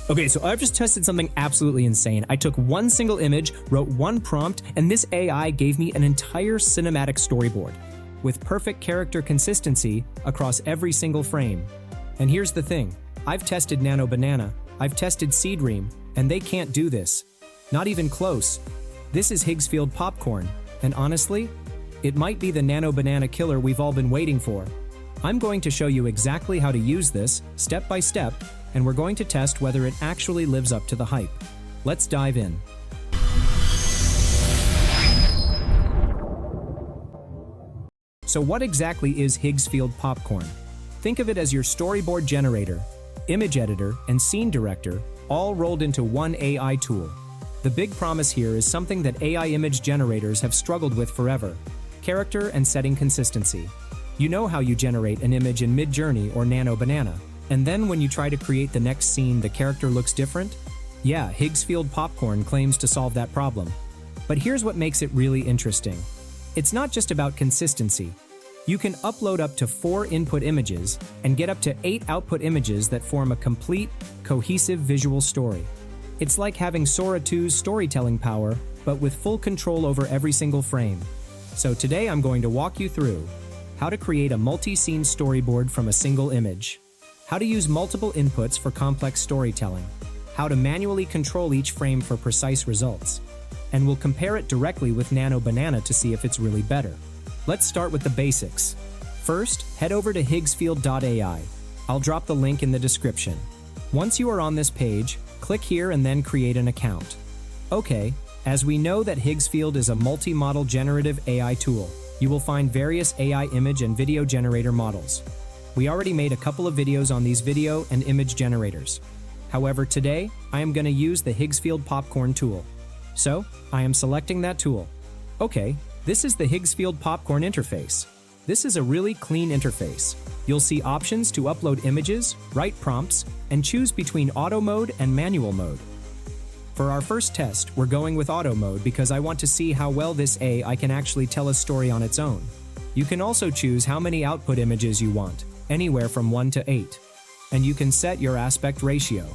Okay, so I've just tested something absolutely insane. I took one single image, wrote one prompt, and this AI gave me an entire cinematic storyboard with perfect character consistency across every single frame. And here's the thing, I've tested Nano Banana, I've tested Seedream, and they can't do this. Not even close. This is Higgsfield Popcorn, and honestly, it might be the Nano Banana killer we've all been waiting for. I'm going to show you exactly how to use this, step by step, and we're going to test whether it actually lives up to the hype. Let's dive in. So what exactly is Higgsfield Popcorn? Think of it as your storyboard generator, image editor, and scene director, all rolled into one AI tool. The big promise here is something that AI image generators have struggled with forever: character and setting consistency. You know how you generate an image in Midjourney or Nano Banana, and then when you try to create the next scene, the character looks different? Yeah, Higgsfield Popcorn claims to solve that problem. But here's what makes it really interesting. It's not just about consistency. You can upload up to 4 input images and get up to 8 output images that form a complete, cohesive visual story. It's like having Sora 2's storytelling power, but with full control over every single frame. So today I'm going to walk you through how to create a multi-scene storyboard from a single image, how to use multiple inputs for complex storytelling, how to manually control each frame for precise results, and we'll compare it directly with Nano Banana to see if it's really better. Let's start with the basics. First, head over to higgsfield.ai. I'll drop the link in the description. Once you are on this page, click here and then create an account. Okay, as we know that Higgsfield is a multi-model generative AI tool, you will find various AI image and video generator models. We already made a couple of videos on these video and image generators. However, today, I am going to use the Higgsfield Popcorn tool. So, I am selecting that tool. Okay, this is the Higgsfield Popcorn interface. This is a really clean interface. You'll see options to upload images, write prompts, and choose between auto mode and manual mode. For our first test, we're going with auto mode because I want to see how well this AI can actually tell a story on its own. You can also choose how many output images you want, anywhere from 1 to 8. And you can set your aspect ratio.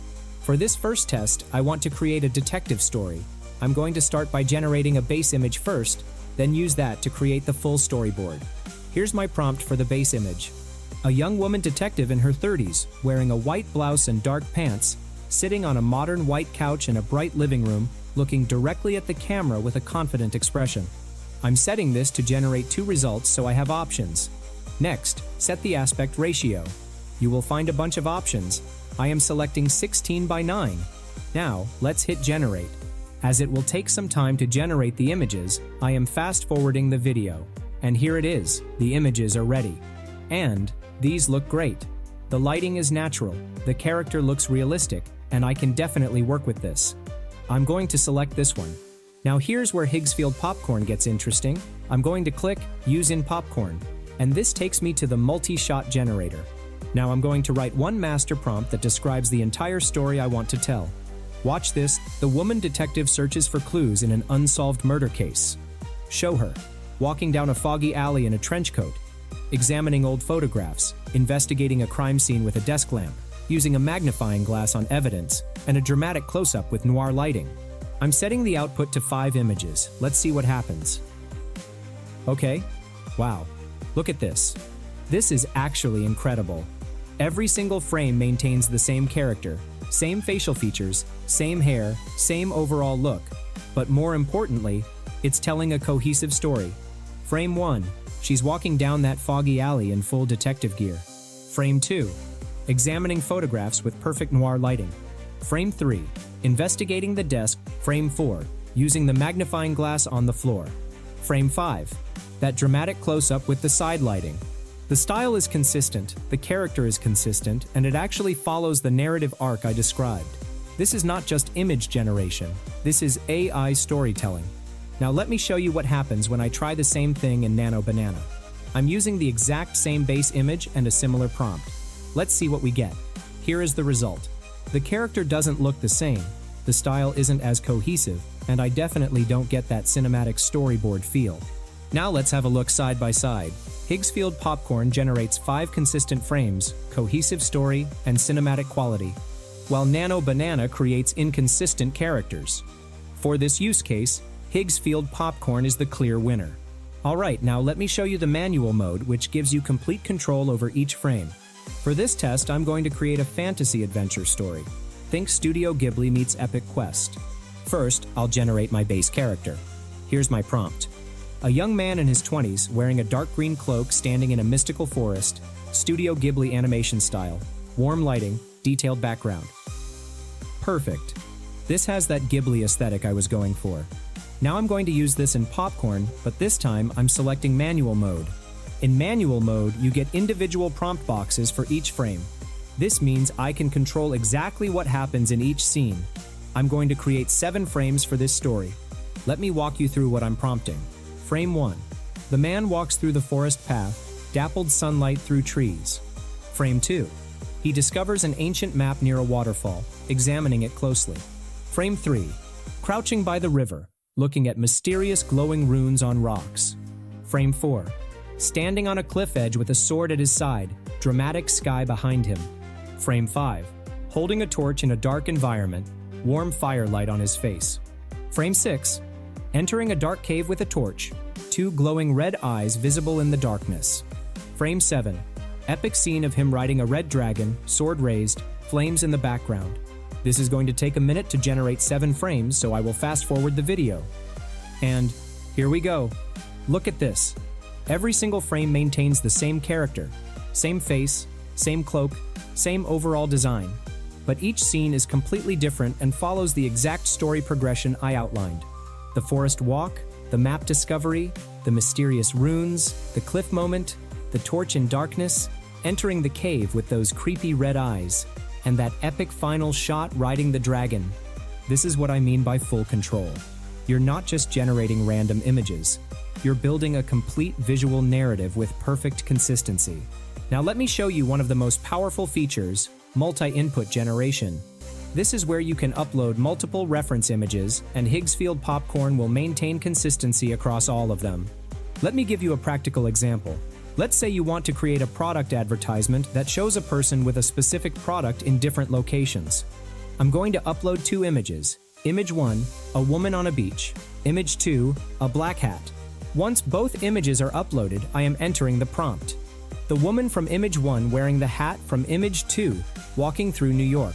For this first test, I want to create a detective story. I'm going to start by generating a base image first, then use that to create the full storyboard. Here's my prompt for the base image. A young woman detective in her 30s, wearing a white blouse and dark pants, sitting on a modern white couch in a bright living room, looking directly at the camera with a confident expression. I'm setting this to generate 2 results, so I have options. Next, set the aspect ratio. You will find a bunch of options. I am selecting 16:9. Now, let's hit generate. As it will take some time to generate the images, I am fast forwarding the video. And here it is, the images are ready. And these look great. The lighting is natural, the character looks realistic, and I can definitely work with this. I'm going to select this one. Now here's where Higgsfield Popcorn gets interesting. I'm going to click Use in Popcorn, and this takes me to the multi-shot generator. Now I'm going to write one master prompt that describes the entire story I want to tell. Watch this, the woman detective searches for clues in an unsolved murder case. Show her walking down a foggy alley in a trench coat, examining old photographs, investigating a crime scene with a desk lamp, using a magnifying glass on evidence, and a dramatic close-up with noir lighting. I'm setting the output to 5 images. Let's see what happens. Okay. Wow. Look at this. This is actually incredible. Every single frame maintains the same character, same facial features, same hair, same overall look. But more importantly, it's telling a cohesive story. Frame 1. She's walking down that foggy alley in full detective gear. Frame 2. Examining photographs with perfect noir lighting. Frame 3. Investigating the desk. Frame 4. Using the magnifying glass on the floor. Frame 5. That dramatic close-up with the side lighting. The style is consistent, the character is consistent, and it actually follows the narrative arc I described. This is not just image generation, this is AI storytelling. Now let me show you what happens when I try the same thing in Nano Banana. I'm using the exact same base image and a similar prompt. Let's see what we get. Here is the result. The character doesn't look the same, the style isn't as cohesive, and I definitely don't get that cinematic storyboard feel. Now let's have a look side by side. Higgsfield Popcorn generates 5 consistent frames, cohesive story, and cinematic quality. while Nano Banana creates inconsistent characters. For this use case, Higgsfield Popcorn is the clear winner. Alright, now let me show you the manual mode, which gives you complete control over each frame. For this test, I'm going to create a fantasy adventure story. Think Studio Ghibli meets Epic Quest. First, I'll generate my base character. Here's my prompt. A young man in his 20s wearing a dark green cloak standing in a mystical forest, Studio Ghibli animation style, warm lighting, detailed background. Perfect. This has that Ghibli aesthetic I was going for. Now I'm going to use this in Popcorn, but this time I'm selecting manual mode. In manual mode, you get individual prompt boxes for each frame. This means I can control exactly what happens in each scene. I'm going to create 7 frames for this story. Let me walk you through what I'm prompting. Frame 1. The man walks through the forest path, dappled sunlight through trees. Frame 2. He discovers an ancient map near a waterfall, examining it closely. Frame 3. Crouching by the river, looking at mysterious glowing runes on rocks. Frame 4. Standing on a cliff edge with a sword at his side, dramatic sky behind him. Frame 5. Holding a torch in a dark environment, warm firelight on his face. Frame 6. Entering a dark cave with a torch, 2 glowing red eyes visible in the darkness. Frame 7. Epic scene of him riding a red dragon, sword raised, flames in the background. This is going to take a minute to generate 7 frames, so I will fast forward the video. And here we go. Look at this. Every single frame maintains the same character, same face, same cloak, same overall design. But each scene is completely different and follows the exact story progression I outlined. The forest walk, the map discovery, the mysterious runes, the cliff moment, the torch in darkness, entering the cave with those creepy red eyes, and that epic final shot riding the dragon. This is what I mean by full control. You're not just generating random images. You're building a complete visual narrative with perfect consistency. Now let me show you one of the most powerful features, multi-input generation. This is where you can upload multiple reference images, and Higgsfield Popcorn will maintain consistency across all of them. Let me give you a practical example. Let's say you want to create a product advertisement that shows a person with a specific product in different locations. I'm going to upload 2 images. Image 1, a woman on a beach. Image 2, a black hat. Once both images are uploaded, I am entering the prompt. The woman from image 1 wearing the hat from image 2, walking through New York.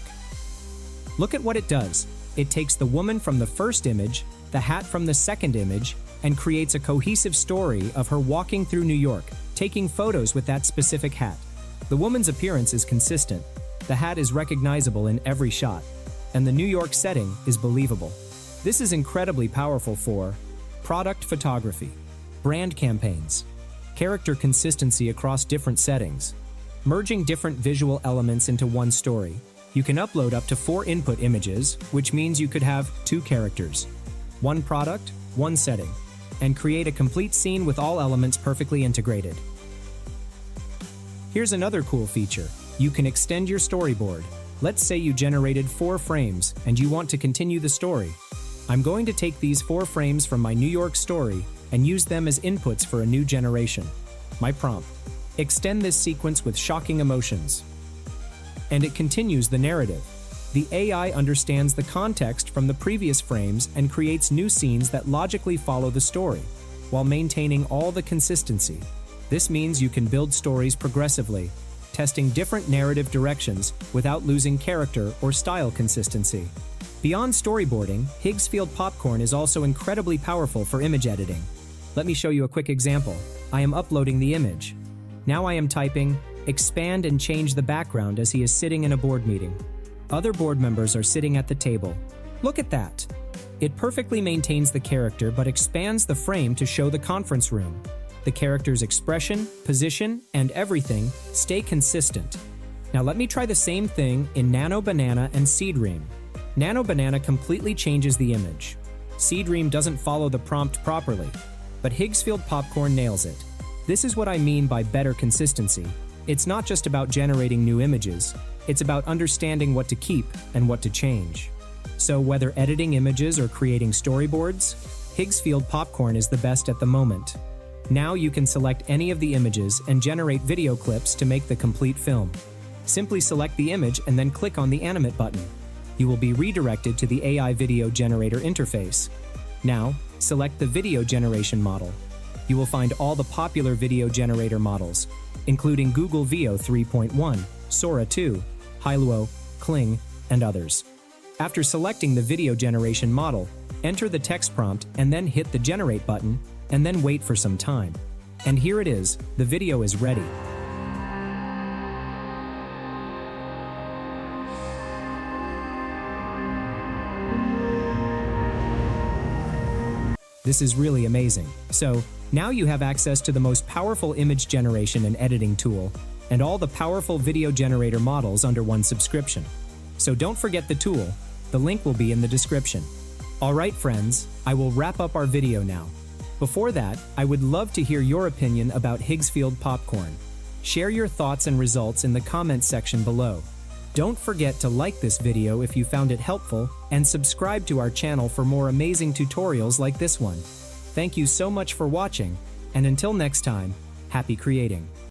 Look at what it does. It takes the woman from the first image, the hat from the second image, and creates a cohesive story of her walking through New York, taking photos with that specific hat. The woman's appearance is consistent. The hat is recognizable in every shot, and the New York setting is believable. This is incredibly powerful for product photography, brand campaigns, character consistency across different settings, merging different visual elements into one story. You can upload up to 4 input images, which means you could have 2 characters, 1 product, 1 setting, and create a complete scene with all elements perfectly integrated. Here's another cool feature. You can extend your storyboard. Let's say you generated 4 frames and you want to continue the story. I'm going to take these 4 frames from my New York story and use them as inputs for a new generation. My prompt: extend this sequence with shocking emotions. And it continues the narrative. The AI understands the context from the previous frames and creates new scenes that logically follow the story, while maintaining all the consistency. This means you can build stories progressively, testing different narrative directions without losing character or style consistency. Beyond storyboarding, Higgsfield Popcorn is also incredibly powerful for image editing. Let me show you a quick example. I am uploading the image. Now I am typing, expand and change the background as he is sitting in a board meeting. Other board members are sitting at the table. Look at that. It perfectly maintains the character but expands the frame to show the conference room. The character's expression, position, and everything stay consistent. Now let me try the same thing in Nano Banana and Seedream. Nano Banana completely changes the image. Seedream doesn't follow the prompt properly, but Higgsfield Popcorn nails it. This is what I mean by better consistency. It's not just about generating new images, it's about understanding what to keep and what to change. So whether editing images or creating storyboards, Higgsfield Popcorn is the best at the moment. Now you can select any of the images and generate video clips to make the complete film. Simply select the image and then click on the Animate button. You will be redirected to the AI Video Generator interface. Now, select the video generation model. You will find all the popular video generator models, including Google Veo 3.1, Sora 2, Hailuo, Kling, and others. After selecting the video generation model, enter the text prompt and then hit the Generate button, and then wait for some time. And here it is, the video is ready. This is really amazing. So, now you have access to the most powerful image generation and editing tool, and all the powerful video generator models under one subscription. So don't forget the tool. The link will be in the description. Alright friends, I will wrap up our video now. Before that, I would love to hear your opinion about Higgsfield Popcorn. Share your thoughts and results in the comments section below. Don't forget to like this video if you found it helpful, and subscribe to our channel for more amazing tutorials like this one. Thank you so much for watching, and until next time, happy creating!